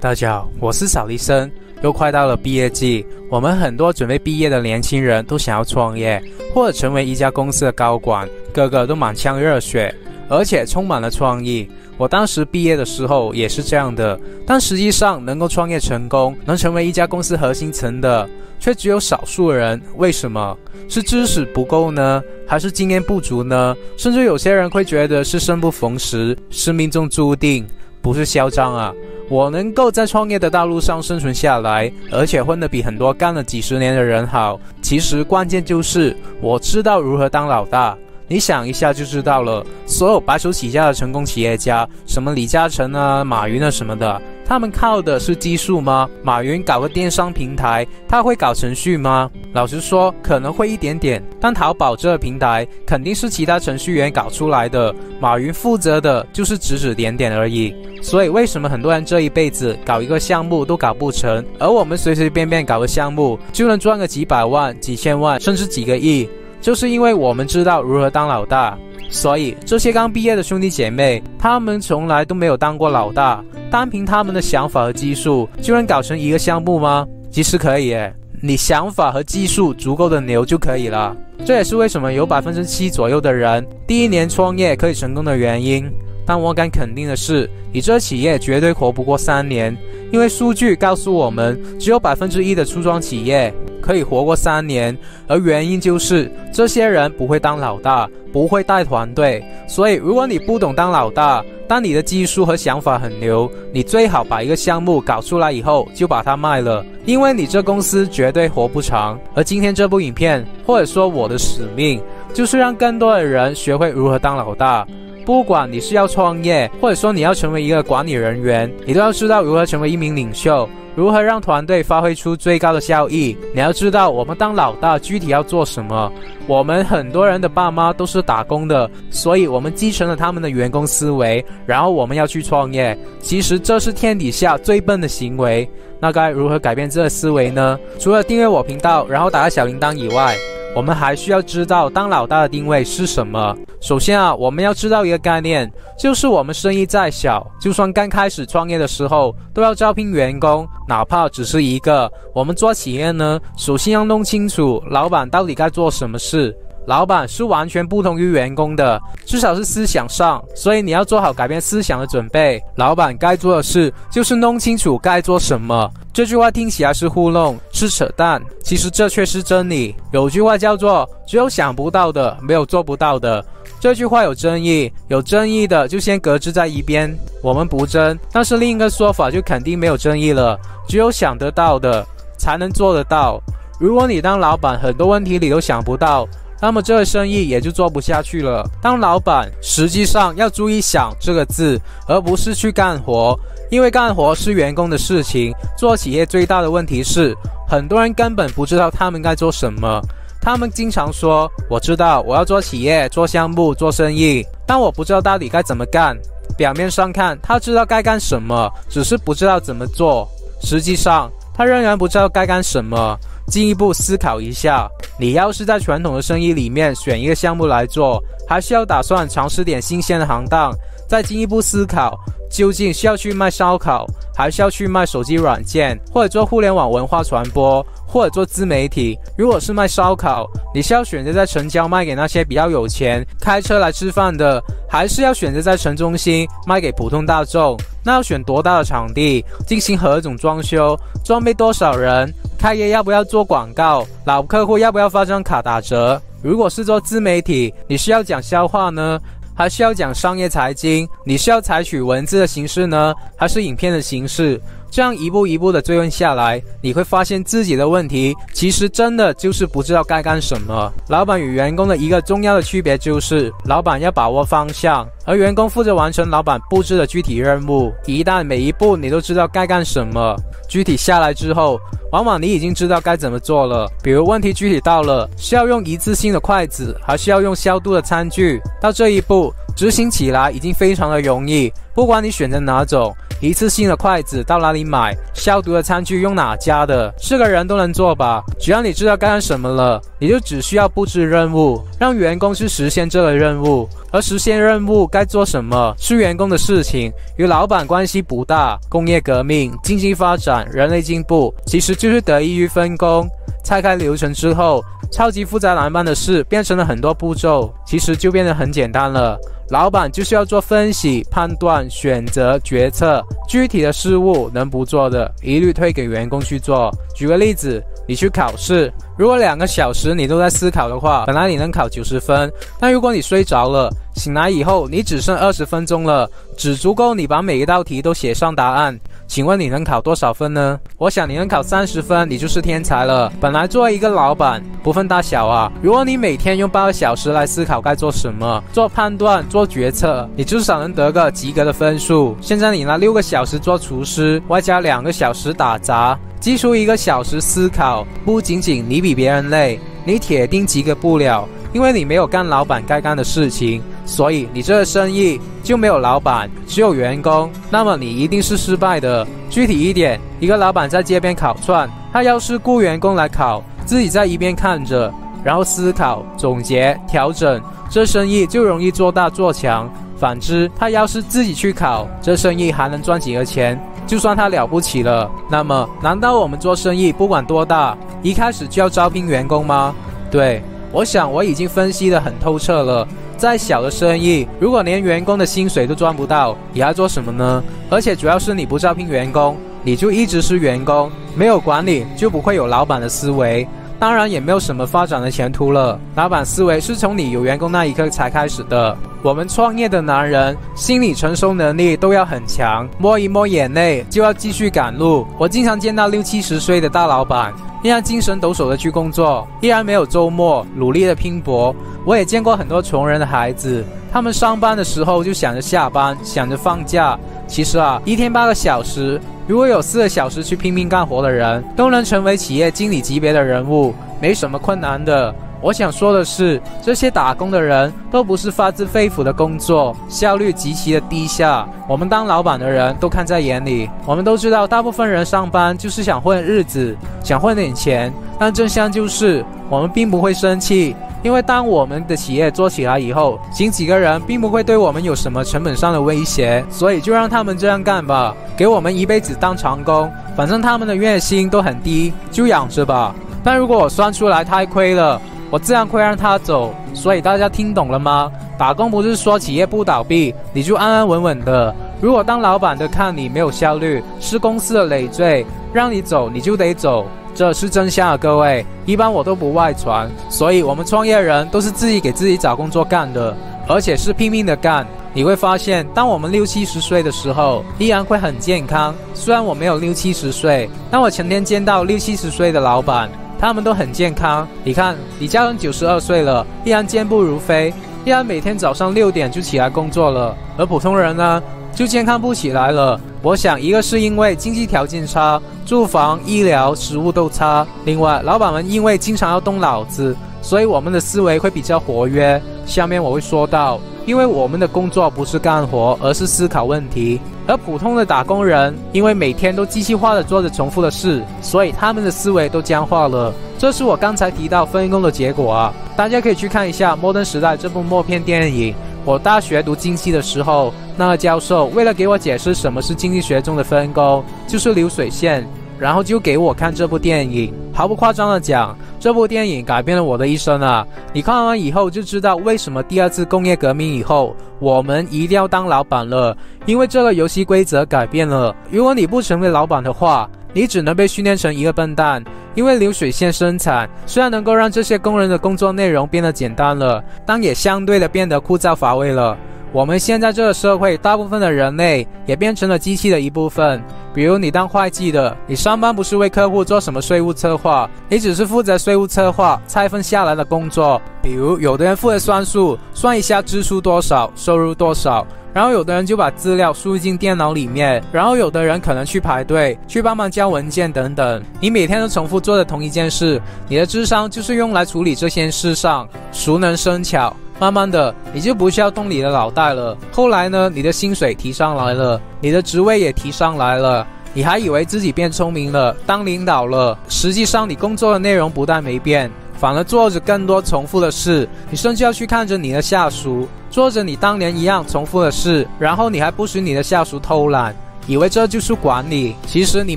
大家好，我是扫地僧。又快到了毕业季，我们很多准备毕业的年轻人都想要创业，或者成为一家公司的高管，个个都满腔热血，而且充满了创意。我当时毕业的时候也是这样的，但实际上能够创业成功，能成为一家公司核心层的，却只有少数人。为什么？是知识不够呢？还是经验不足呢？甚至有些人会觉得是生不逢时，是命中注定，不是嚣张啊。我能够在创业的道路上生存下来，而且混得比很多干了几十年的人好，其实关键就是我知道如何当老大。你想一下就知道了，所有白手起家的成功企业家，什么李嘉诚啊、马云啊什么的，他们靠的是技术吗？马云搞个电商平台，他会搞程序吗？老实说，可能会一点点，但淘宝这个平台肯定是其他程序员搞出来的，马云负责的就是指指点点而已。所以为什么很多人这一辈子搞一个项目都搞不成，而我们随随便便搞个项目就能赚个几百万、几千万，甚至几个亿？就是因为我们知道如何当老大。所以这些刚毕业的兄弟姐妹，他们从来都没有当过老大，单凭他们的想法和技术就能搞成一个项目吗？其实可以耶，你想法和技术足够的牛就可以了。这也是为什么有 7% 左右的人第一年创业可以成功的原因。但我敢肯定的是，你这企业绝对活不过3年，因为数据告诉我们，只有 1% 的初创企业可以活过3年，而原因就是这些人不会当老大，不会带团队。所以如果你不懂当老大，但你的技术和想法很牛，你最好把一个项目搞出来以后就把它卖了，因为你这公司绝对活不长。而今天这部影片，或者说我的使命，就是让更多的人学会如何当老大。不管你是要创业，或者说你要成为一个管理人员，你都要知道如何成为一名领袖，如何让团队发挥出最高的效益。你要知道我们当老大具体要做什么。我们很多人的爸妈都是打工的，所以我们继承了他们的员工思维，然后我们要去创业。其实这是天底下最笨的行为。那该如何改变这个思维呢？除了订阅我频道，然后打开小铃铛以外，我们还需要知道当老大的定位是什么。首先我们要知道一个概念，就是我们生意再小，就算刚开始创业的时候都要招聘员工，哪怕只是一个。我们做企业呢，首先要弄清楚老板到底该做什么事。老板是完全不同于员工的，至少是思想上，所以你要做好改变思想的准备。老板该做的事就是弄清楚该做什么。这句话听起来是糊弄，是扯淡，其实这却是真理。有句话叫做只有想不到的，没有做不到的。这句话有争议，有争议的就先搁置在一边，我们不争。但是另一个说法就肯定没有争议了，只有想得到的才能做得到。如果你当老板很多问题你都想不到，那么这个生意也就做不下去了。当老板实际上要注意想这个字，而不是去干活，因为干活是员工的事情。做企业最大的问题是，很多人根本不知道他们该做什么。他们经常说，我知道我要做企业、做项目、做生意，但我不知道到底该怎么干。表面上看他知道该干什么，只是不知道怎么做。实际上他仍然不知道该干什么。进一步思考一下，你要是在传统的生意里面选一个项目来做，还是要打算尝试点新鲜的行当，再进一步思考究竟是要去卖烧烤，还是要去卖手机软件，或者做互联网文化传播，或者做自媒体。如果是卖烧烤，你是要选择在城郊卖给那些比较有钱开车来吃饭的，还是要选择在城中心卖给普通大众？那要选多大的场地，进行何种装修，装备多少人，开业要不要做广告，老客户要不要发张卡打折？如果是做自媒体，你是要讲笑话呢，还是要讲商业财经？你是要采取文字的形式呢，还是影片的形式？这样一步一步的追问下来，你会发现自己的问题其实真的就是不知道该干什么。老板与员工的一个重要的区别就是，老板要把握方向，而员工负责完成老板布置的具体任务。一旦每一步你都知道该干什么，具体下来之后，往往你已经知道该怎么做了。比如问题具体到了，是要用一次性的筷子，还是要用消毒的餐具？到这一步执行起来已经非常的容易，不管你选择哪种，一次性的筷子到哪里买，消毒的餐具用哪家的，是个人都能做吧？只要你知道该干什么了，你就只需要布置任务，让员工去实现这个任务。而实现任务该做什么是员工的事情，与老板关系不大。工业革命、经济发展、人类进步，其实就是得益于分工。拆开流程之后，超级复杂难办的事变成了很多步骤，其实就变得很简单了。老板就是要做分析、判断、选择、决策，具体的事务能不做的，一律推给员工去做。举个例子，你去考试，如果2个小时你都在思考的话，本来你能考90分，但如果你睡着了，醒来以后你只剩20分钟了，只足够你把每一道题都写上答案。请问你能考多少分呢？我想你能考30分，你就是天才了。本来作为一个老板，不分大小啊，如果你每天用8个小时来思考该做什么，做判断、做决策，你至少能得个及格的分数。现在你拿6个小时做厨师，外加2个小时打杂，基础1个小时思考，不仅仅你比别人累，你铁定及格不了，因为你没有干老板该干的事情，所以你这个生意就没有老板，只有员工，那么你一定是失败的。具体一点，一个老板在街边烤串，他要是雇员工来烤，自己在一边看着，然后思考、总结、调整，这生意就容易做大做强。反之，他要是自己去烤，这生意还能赚几个钱，就算他了不起了。那么，难道我们做生意不管多大，一开始就要招聘员工吗？对，我想我已经分析得很透彻了。再小的生意，如果连员工的薪水都赚不到，你还做什么呢？而且主要是你不招聘员工，你就一直是员工，没有管理就不会有老板的思维，当然也没有什么发展的前途了。老板思维是从你有员工那一刻才开始的。我们创业的男人心理承受能力都要很强，摸一摸眼泪就要继续赶路。我经常见到60、70岁的大老板依然精神抖擞的去工作，依然没有周末，努力的拼搏。我也见过很多穷人的孩子，他们上班的时候就想着下班，想着放假。其实啊，一天8个小时，如果有4个小时去拼命干活的人，都能成为企业经理级别的人物，没什么困难的。我想说的是，这些打工的人都不是发自肺腑的工作，效率极其的低下。我们当老板的人都看在眼里，我们都知道大部分人上班就是想混日子，想混点钱，但真相就是我们并不会生气，因为当我们的企业做起来以后，请几个人并不会对我们有什么成本上的威胁，所以就让他们这样干吧，给我们一辈子当长工，反正他们的月薪都很低，就养着吧。但如果我算出来太亏了，我自然会让他走。所以大家听懂了吗？打工不是说企业不倒闭你就安安稳稳的，如果当老板的看你没有效率，是公司的累赘，让你走你就得走，这是真相啊各位，一般我都不外传。所以我们创业人都是自己给自己找工作干的，而且是拼命的干。你会发现，当我们60、70岁的时候，依然会很健康。虽然我没有60、70岁，但我成天见到60、70岁的老板，他们都很健康。你看，李嘉诚92岁了，依然健步如飞，依然每天早上6点就起来工作了。而普通人呢，就健康不起来了。我想，一个是因为经济条件差，住房、医疗、食物都差；另外，老板们因为经常要动脑子，所以我们的思维会比较活跃。下面我会说到，因为我们的工作不是干活，而是思考问题。而普通的打工人，因为每天都机器化的做着重复的事，所以他们的思维都僵化了。这是我刚才提到分工的结果啊！大家可以去看一下《摩登时代》这部默片电影。我大学读经济的时候，那个教授为了给我解释什么是经济学中的分工，就是流水线，然后就给我看这部电影。毫不夸张的讲，这部电影改变了我的一生啊！你看完以后就知道为什么第2次工业革命以后，我们一定要当老板了，因为这个游戏规则改变了。如果你不成为老板的话，你只能被训练成一个笨蛋。因为流水线生产虽然能够让这些工人的工作内容变得简单了，但也相对的变得枯燥乏味了。我们现在这个社会，大部分的人类也变成了机器的一部分。比如你当会计的，你上班不是为客户做什么税务策划，你只是负责税务策划拆分下来的工作。比如有的人负责算数，算一下支出多少，收入多少，然后有的人就把资料输进电脑里面，然后有的人可能去排队，去帮忙交文件等等。你每天都重复做的同一件事，你的智商就是用来处理这些事上，熟能生巧，慢慢的你就不需要动你的脑袋了。后来呢，你的薪水提上来了，你的职位也提上来了，你还以为自己变聪明了，当领导了，实际上你工作的内容不但没变，反而做着更多重复的事。你甚至要去看着你的下属做着你当年一样重复的事，然后你还不许你的下属偷懒，以为这就是管理。其实你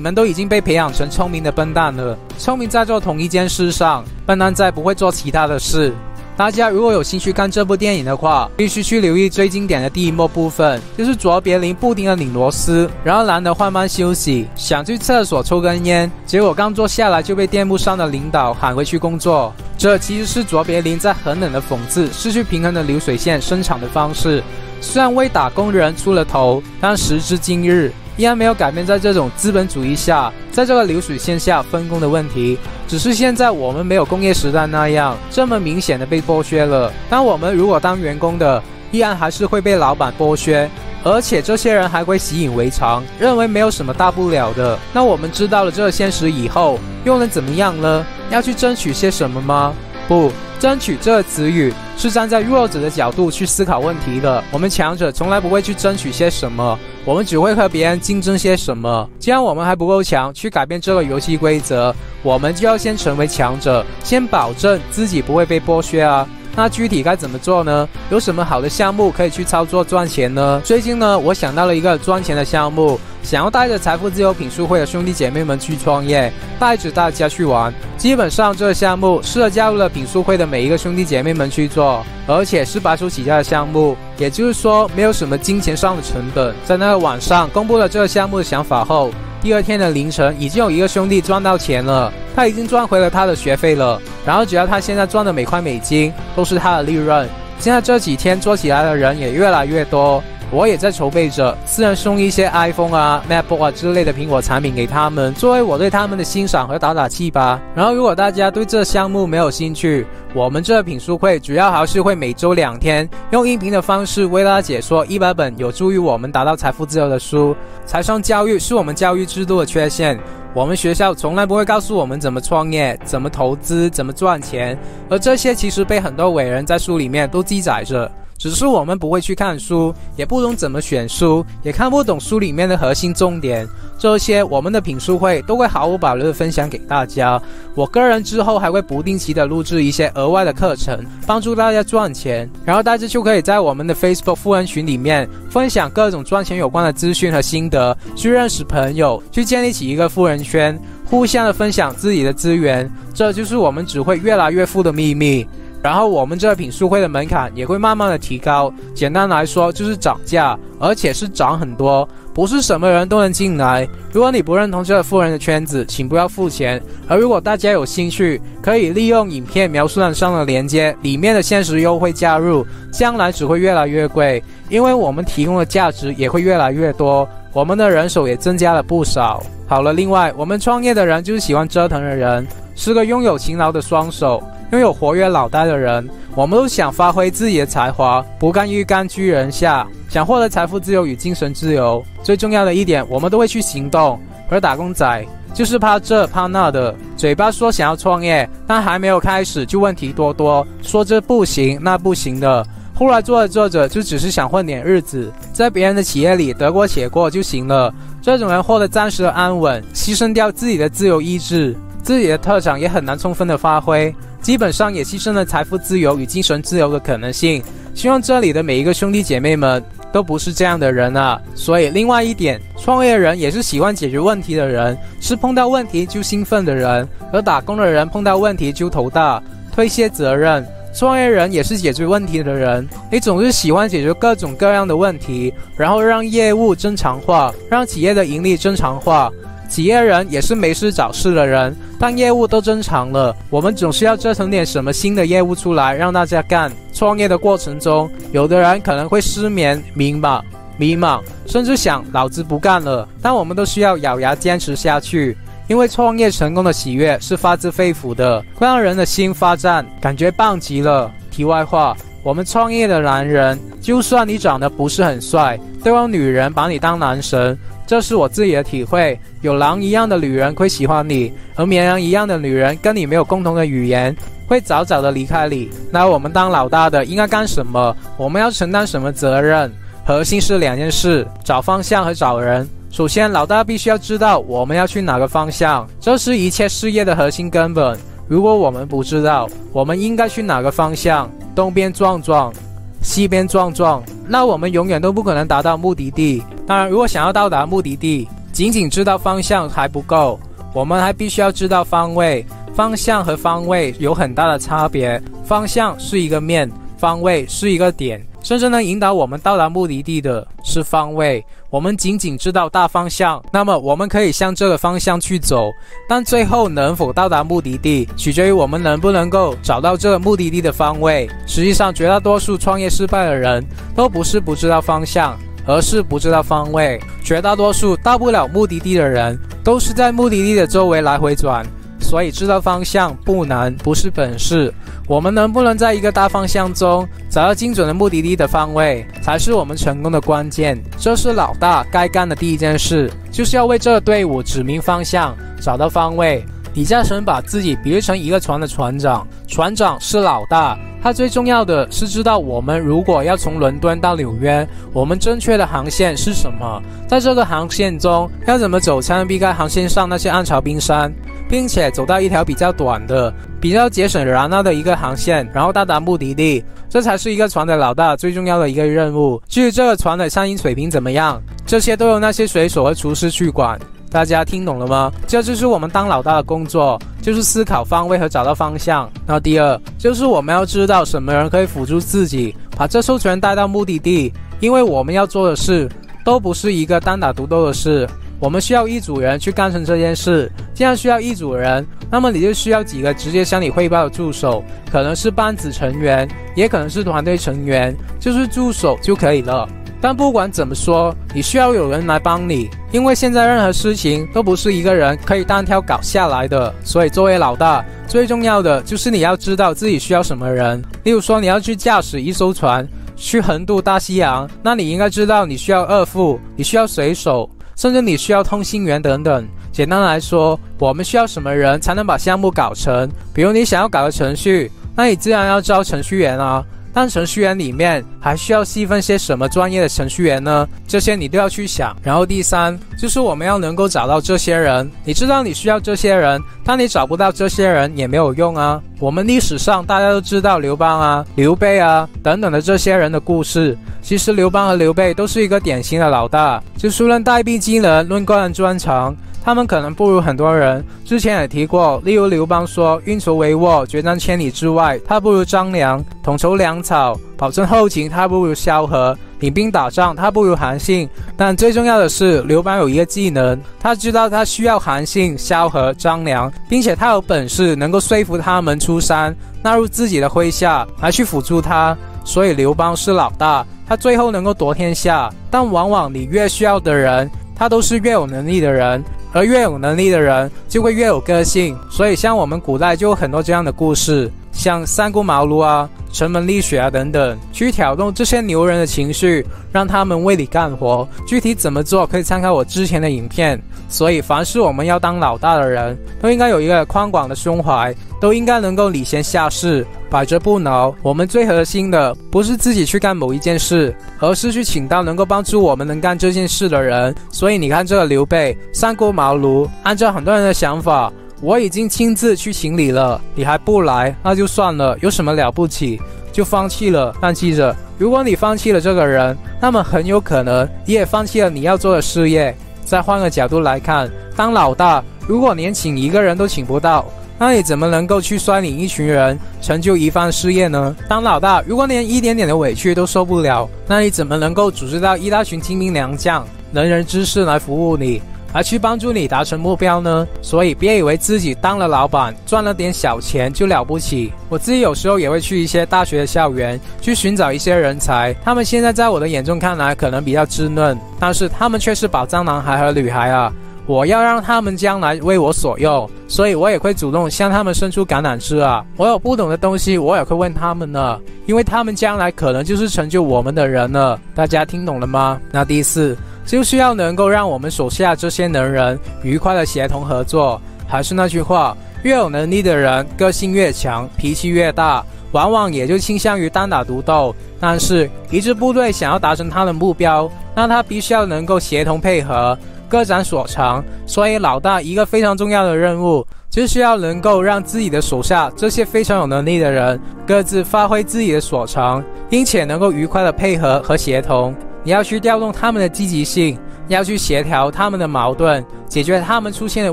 们都已经被培养成聪明的笨蛋了，聪明在做同一件事上，笨蛋在不会做其他的事。大家如果有兴趣看这部电影的话，必须去留意最经典的第一幕部分，就是卓别林不停地拧螺丝，然后懒得换班休息，想去厕所抽根烟，结果刚坐下来就被电幕上的领导喊回去工作。这其实是卓别林在狠狠地讽刺失去平衡的流水线生产的方式，虽然为打工人出了头，但时至今日依然没有改变在这种资本主义下，在这个流水线下分工的问题。只是现在我们没有工业时代那样这么明显的被剥削了，但我们如果当员工的，依然还是会被老板剥削，而且这些人还会习以为常，认为没有什么大不了的。那我们知道了这个现实以后，又能怎么样呢？要去争取些什么吗？不，争取这个词语是站在弱者的角度去思考问题的。我们强者从来不会去争取些什么，我们只会和别人竞争些什么。既然我们还不够强去改变这个游戏规则，我们就要先成为强者，先保证自己不会被剥削啊。那具体该怎么做呢？有什么好的项目可以去操作赚钱呢？最近呢，我想到了一个赚钱的项目，想要带着财富自由品书会的兄弟姐妹们去创业，带着大家去玩。基本上这个项目适合加入了品书会的每一个兄弟姐妹们去做，而且是白手起家的项目，也就是说没有什么金钱上的成本。在那个晚上公布了这个项目的想法后，第二天的凌晨已经有一个兄弟赚到钱了，他已经赚回了他的学费了，然后只要他现在赚的每块美金都是他的利润。现在这几天做起来的人也越来越多，我也在筹备着私人送一些 iPhone 啊 MacBook 啊之类的苹果产品给他们，作为我对他们的欣赏和打打气吧。然后如果大家对这项目没有兴趣，我们这品书会主要还是会每周2天用音频的方式为大家解说100本有助于我们达到财富自由的书。财商教育是我们教育制度的缺陷，我们学校从来不会告诉我们怎么创业、怎么投资、怎么赚钱，而这些其实被很多伟人在书里面都记载着，只是我们不会去看书，也不懂怎么选书，也看不懂书里面的核心重点。这些我们的品书会都会毫无保留的分享给大家。我个人之后还会不定期的录制一些额外的课程，帮助大家赚钱，然后大家就可以在我们的 Facebook 富人群里面分享各种赚钱有关的资讯和心得，去认识朋友，去建立起一个富人圈，互相的分享自己的资源，这就是我们只会越来越富的秘密。然后我们这品书会的门槛也会慢慢的提高，简单来说就是涨价，而且是涨很多，不是什么人都能进来。如果你不认同这个富人的圈子，请不要付钱。而如果大家有兴趣，可以利用影片描述栏上的连接里面的限时优惠加入，将来只会越来越贵，因为我们提供的价值也会越来越多，我们的人手也增加了不少。好了，另外我们创业的人就是喜欢折腾的人，是个拥有勤劳的双手，拥有活跃脑袋的人。我们都想发挥自己的才华，不甘于甘居人下，想获得财富自由与精神自由。最重要的一点，我们都会去行动。而打工仔就是怕这怕那的，嘴巴说想要创业，但还没有开始就问题多多，说这不行那不行的，后来做着做着就只是想混点日子，在别人的企业里得过且过就行了。这种人获得暂时的安稳，牺牲掉自己的自由意志，自己的特长也很难充分的发挥，基本上也牺牲了财富自由与精神自由的可能性。希望这里的每一个兄弟姐妹们都不是这样的人啊。所以另外一点，创业人也是喜欢解决问题的人，是碰到问题就兴奋的人，而打工的人碰到问题就头大，推卸责任。创业人也是解决问题的人，你总是喜欢解决各种各样的问题，然后让业务正常化，让企业的盈利正常化。企业人也是没事找事的人，当业务都正常了，我们总是要折腾点什么新的业务出来让大家干。创业的过程中，有的人可能会失眠、迷茫，甚至想老子不干了，但我们都需要咬牙坚持下去，因为创业成功的喜悦是发自肺腑的，会让人的心发战，感觉棒极了。题外话，我们创业的男人，就算你长得不是很帅，都有女人把你当男神，这是我自己的体会。有狼一样的女人会喜欢你，而绵羊一样的女人跟你没有共同的语言，会会早早的离开你。那我们当老大的应该干什么？我们要承担什么责任？核心是2件事：找方向和找人。首先，老大必须要知道我们要去哪个方向，这是一切事业的核心根本。如果我们不知道我们应该去哪个方向，东边撞撞，西边撞撞，那我们永远都不可能达到目的地。当然，如果想要到达目的地，仅仅知道方向还不够，我们还必须要知道方位。方向和方位有很大的差别，方向是一个面，方位是一个点。真正能引导我们到达目的地的是方位。我们仅仅知道大方向，那么我们可以向这个方向去走，但最后能否到达目的地，取决于我们能不能够找到这个目的地的方位。实际上，绝大多数创业失败的人都不是不知道方向，而是不知道方位。绝大多数到不了目的地的人都是在目的地的周围来回转。所以知道方向不难，不是本事。我们能不能在一个大方向中找到精准的目的地的方位，才是我们成功的关键。这是老大该干的第一件事，就是要为这个队伍指明方向，找到方位。李嘉诚把自己比喻成一个船的船长，船长是老大，他最重要的是知道我们如果要从伦敦到纽约，我们正确的航线是什么，在这个航线中要怎么走才能避开航线上那些暗潮冰山，并且走到一条比较短的、比较节省燃料的一个航线，然后到达目的地。这才是一个船的老大最重要的一个任务。至于这个船的餐饮水平怎么样，这些都由那些水手和厨师去管。大家听懂了吗？这就是我们当老大的工作，就是思考方位和找到方向。那第二，就是我们要知道什么人可以辅助自己，把这艘船带到目的地。因为我们要做的事都不是一个单打独斗的事，我们需要一组人去干成这件事。既然需要一组人，那么你就需要几个直接向你汇报的助手，可能是班子成员，也可能是团队成员，就是助手就可以了。但不管怎么说，你需要有人来帮你，因为现在任何事情都不是一个人可以单挑搞下来的。所以作为老大，最重要的就是你要知道自己需要什么人。例如说，你要去驾驶一艘船去横渡大西洋，那你应该知道你需要二副，你需要水手，甚至你需要通信员等等。简单来说，我们需要什么人才能把项目搞成？比如你想要搞个程序，那你自然要招程序员啊。但程序员里面还需要细分些什么专业的程序员呢？这些你都要去想。然后第三，就是我们要能够找到这些人。你知道你需要这些人，但你找不到这些人也没有用啊。我们历史上大家都知道刘邦啊、刘备啊等等的这些人的故事。其实刘邦和刘备都是一个典型的老大，就是论带兵技能、论个人专长，他们可能不如很多人。之前也提过，例如刘邦说运筹帷幄，决战千里之外，他不如张良；统筹粮草，保证后勤，他不如萧何；领兵打仗，他不如韩信。但最重要的是，刘邦有一个技能，他知道他需要韩信、萧何、张良，并且他有本事能够说服他们出山，纳入自己的麾下，来去辅助他。所以刘邦是老大，他最后能够夺天下。但往往你越需要的人，他都是越有能力的人，而越有能力的人就会越有个性。所以像我们古代就有很多这样的故事，像三顾茅庐啊、城门立雪啊等等，去挑动这些牛人的情绪，让他们为你干活。具体怎么做可以参考我之前的影片。所以凡是我们要当老大的人，都应该有一个宽广的胸怀，都应该能够礼贤下士，百折不挠。我们最核心的不是自己去干某一件事，而是去请到能够帮助我们能干这件事的人。所以你看这个刘备三顾茅庐，按照很多人的想法，我已经亲自去请你了，你还不来，那就算了，有什么了不起，就放弃了。但记着，如果你放弃了这个人，那么很有可能你也放弃了你要做的事业。再换个角度来看，当老大，如果连请一个人都请不到，那你怎么能够去率领一群人成就一番事业呢？当老大，如果连一点点的委屈都受不了，那你怎么能够组织到一大群精兵良将、能人之士来服务你，来去帮助你达成目标呢？所以别以为自己当了老板赚了点小钱就了不起。我自己有时候也会去一些大学的校园去寻找一些人才，他们现在在我的眼中看来可能比较稚嫩，但是他们却是宝藏男孩和女孩啊。我要让他们将来为我所用，所以我也会主动向他们伸出橄榄枝啊。我有不懂的东西，我也会问他们呢，因为他们将来可能就是成就我们的人了。大家听懂了吗？那第四，就是要能够让我们手下这些能人愉快的协同合作。还是那句话，越有能力的人，个性越强，脾气越大，往往也就倾向于单打独斗。但是一支部队想要达成他的目标，那他必须要能够协同配合，各展所长。所以老大一个非常重要的任务，就是要能够让自己的手下这些非常有能力的人各自发挥自己的所长，并且能够愉快的配合和协同。你要去调动他们的积极性，要去协调他们的矛盾，解决他们出现的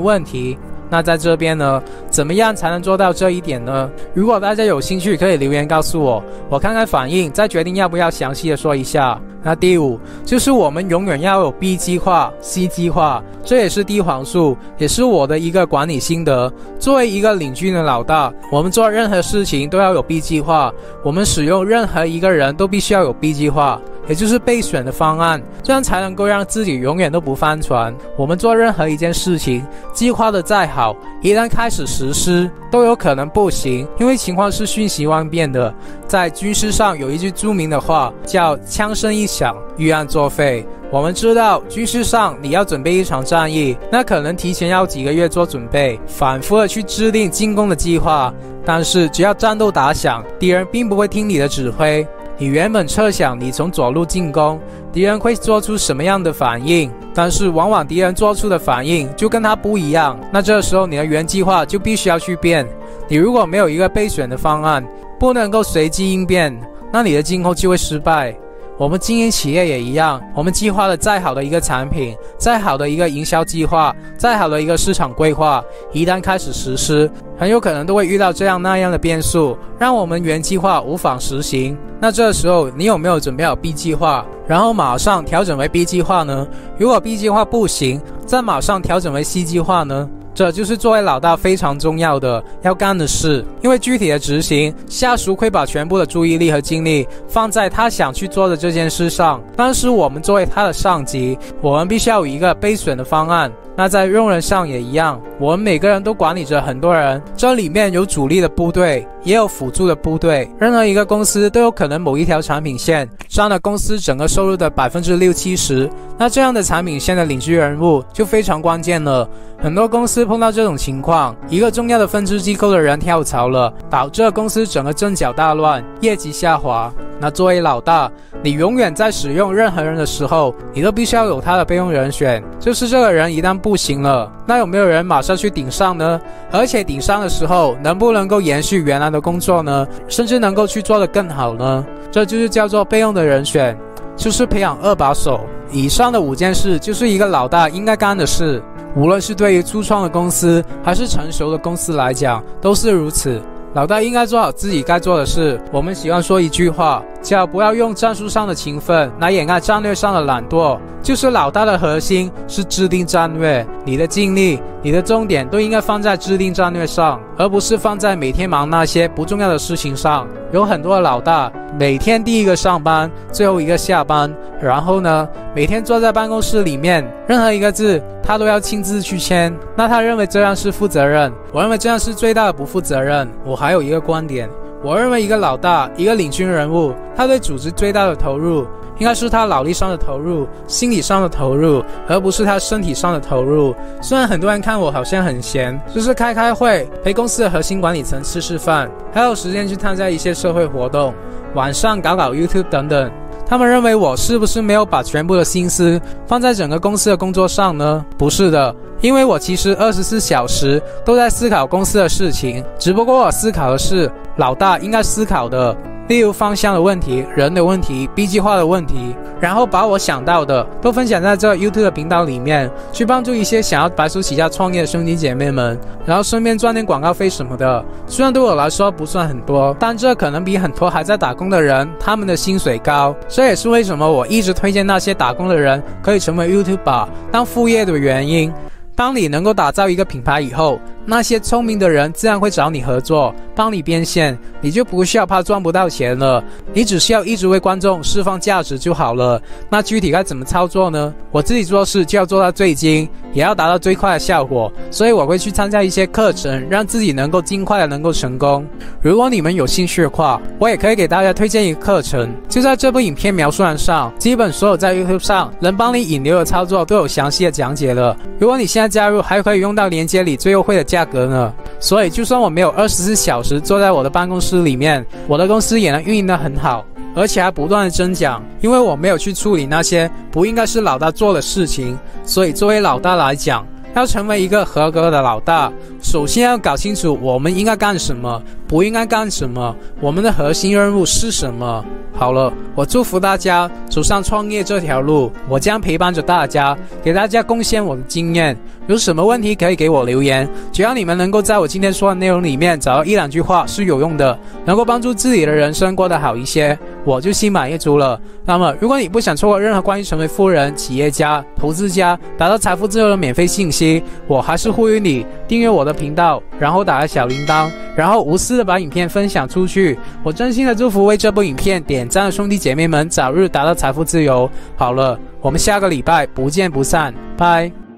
问题。那在这边呢，怎么样才能做到这一点呢？如果大家有兴趣，可以留言告诉我，我看看反应，再决定要不要详细的说一下。那第5就是我们永远要有 B 计划、C 计划，这也是第1黄数，也是我的一个管理心得。作为一个领军的老大，我们做任何事情都要有 B 计划，我们使用任何一个人都必须要有 B 计划，也就是备选的方案，这样才能够让自己永远都不翻船。我们做任何一件事情，计划的再好，一旦开始实施，都有可能不行，因为情况是瞬息万变的。在军事上有一句著名的话，叫枪声一响，预案作废。我们知道军事上你要准备一场战役，那可能提前要几个月做准备，反复的去制定进攻的计划，但是只要战斗打响，敌人并不会听你的指挥。你原本设想你从左路进攻，敌人会做出什么样的反应，但是往往敌人做出的反应就跟他不一样，那这时候你的原计划就必须要去变。你如果没有一个备选的方案，不能够随机应变，那你的进攻就会失败。我们经营企业也一样，我们计划了再好的一个产品，再好的一个营销计划，再好的一个市场规划，一旦开始实施，很有可能都会遇到这样那样的变数，让我们原计划无法实行。那这时候你有没有准备好 B 计划，然后马上调整为 B 计划呢？如果 B 计划不行，再马上调整为 C 计划呢？这就是作为老大非常重要的要干的事，因为具体的执行，下属会把全部的注意力和精力放在他想去做的这件事上，但是我们作为他的上级，我们必须要有一个备选的方案。那在用人上也一样，我们每个人都管理着很多人，这里面有主力的部队，也有辅助的部队。任何一个公司都有可能某一条产品线占了公司整个收入的60-70%，那这样的产品线的领军人物就非常关键了。很多公司碰到这种情况，一个重要的分支机构的人跳槽了，导致公司整个阵脚大乱，业绩下滑。那作为老大，你永远在使用任何人的时候，你都必须要有他的备用人选，就是这个人一旦不行了，那有没有人马上去顶上呢？而且顶上的时候能不能够延续原来的工作呢？甚至能够去做得更好呢？这就是叫做备用的人选，就是培养2把手。以上的5件事就是一个老大应该干的事，无论是对于初创的公司还是成熟的公司来讲都是如此。老大应该做好自己该做的事。我们喜欢说一句话，叫不要用战术上的勤奋来掩盖战略上的懒惰，就是老大的核心是制定战略，你的精力，你的重点都应该放在制定战略上，而不是放在每天忙那些不重要的事情上。有很多的老大每天第一个上班，最后一个下班，然后呢每天坐在办公室里面，任何一个字他都要亲自去签，那他认为这样是负责任，我认为这样是最大的不负责任。我还有一个观点，我认为一个老大，一个领军人物，他对组织最大的投入应该是他脑力上的投入，心理上的投入，而不是他身体上的投入。虽然很多人看我好像很闲，就是开会，陪公司的核心管理层吃饭，还有时间去参加一些社会活动，晚上搞 YouTube 等等。他们认为我是不是没有把全部的心思放在整个公司的工作上呢？不是的，因为我其实24小时都在思考公司的事情，只不过我思考的是老大应该思考的，例如方向的问题、人的问题、B 计划的问题，然后把我想到的都分享在这 YouTube 的频道里面，去帮助一些想要白手起家创业的兄弟姐妹们，然后顺便赚点广告费什么的。虽然对我来说不算很多，但这可能比很多还在打工的人他们的薪水高。这也是为什么我一直推荐那些打工的人可以成为 YouTuber 当副业的原因。当你能够打造一个品牌以后，那些聪明的人自然会找你合作，帮你变现，你就不需要怕赚不到钱了，你只需要一直为观众释放价值就好了。那具体该怎么操作呢？我自己做事就要做到最精，也要达到最快的效果，所以我会去参加一些课程，让自己能够尽快的能够成功。如果你们有兴趣的话，我也可以给大家推荐一个课程，就在这部影片描述栏上，基本所有在 YouTube 上能帮你引流的操作都有详细的讲解了。如果你现在加入，还可以用到链接里最优惠的价格呢。所以就算我没有24小时坐在我的办公室里面，我的公司也能运营得很好，而且还不断的增长，因为我没有去处理那些不应该是老大做的事情。所以作为老大来讲，要成为一个合格的老大，首先要搞清楚我们应该干什么，不应该干什么，我们的核心任务是什么。好了，我祝福大家走上创业这条路，我将陪伴着大家，给大家贡献我的经验。有什么问题可以给我留言，只要你们能够在我今天说的内容里面找到1-2句话是有用的，能够帮助自己的人生过得好一些，我就心满意足了。那么如果你不想错过任何关于成为富人、企业家、投资家、达到财富自由的免费信息，我还是呼吁你订阅我的频道，然后打开小铃铛，然后无私的把影片分享出去。我真心的祝福为这部影片点赞的兄弟姐妹们早日达到财富自由。好了，我们下个礼拜不见不散，拜。